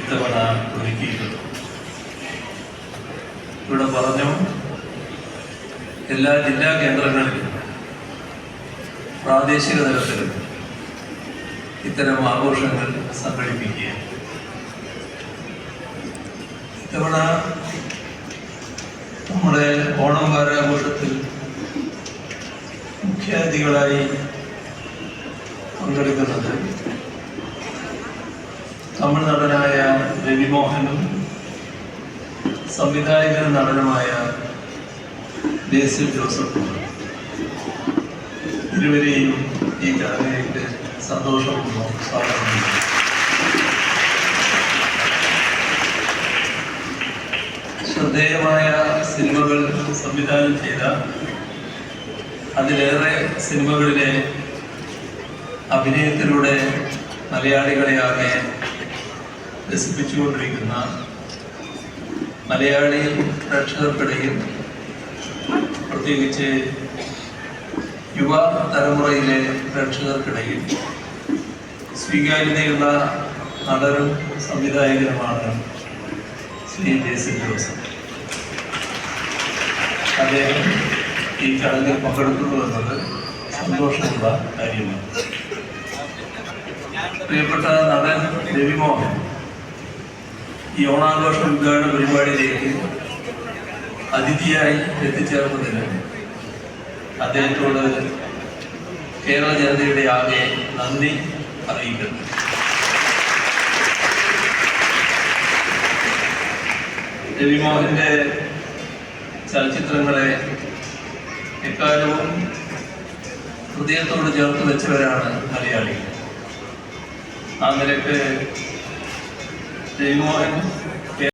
ഇത്തവണ ഒരുക്കിയിട്ടുള്ളത്. ഇവിടെ പറഞ്ഞു, എല്ലാ ജില്ലാ കേന്ദ്രങ്ങളിലും പ്രാദേശിക തലത്തിലും ഇത്തരം ആഘോഷങ്ങൾ സംഘടിപ്പിക്കുക. ഇത്തവണ നമ്മുടെ ഓണം വാരാഘോഷത്തിൽ മുഖ്യാതിഥികളായി പങ്കെടുക്കുന്നത് തമിഴ് നടനായ രവിമോഹനും സംവിധായകനും നടനുമായ ബേസിൽ ജോസഫുമാണ്. ഇരുവരെയും ഈ ചടങ്ങിലേക്ക് സന്തോഷപൂർവ്വം സ്വാഗതം ചെയ്യുന്നു. ശ്രദ്ധേയമായ സിനിമകൾ സംവിധാനം ചെയ്ത, അതിലേറെ സിനിമകളിലെ അഭിനയത്തിലൂടെ മലയാളികളെ ആകെ രസിപ്പിച്ചുകൊണ്ടിരിക്കുന്ന, മലയാളി പ്രേക്ഷകർക്കിടയിൽ പ്രത്യേകിച്ച് യുവ തലമുറയിലെ പ്രേക്ഷകർക്കിടയിൽ സ്വീകാര്യതയുള്ള നടനും സംവിധായകനുമാണ് ശ്രീ ബേസിൽ ജോസഫ്. അദ്ദേഹം ഈ ചടങ്ങിൽ പങ്കെടുക്കുന്നു എന്നത് സന്തോഷമുള്ള കാര്യമാണ്. പ്രിയപ്പെട്ട നടൻ രവിമോഹൻ ഈ ഓണാഘോഷ ഉദ്ഘാടന പരിപാടിയിലേക്ക് അതിഥിയായി എത്തിച്ചേർന്നതിന് അദ്ദേഹത്തോട് കേരള ജനതയുടെ ആകെ നന്ദി അറിയിക്കുന്നു. രവിമോഹന്റെ ചലച്ചിത്രങ്ങളെ എക്കാലവും ഹൃദയത്തോട് ചേർത്ത് വെച്ചവരാണ് മലയാളികൾ. ആ നിലക്ക് രവിമോഹൻ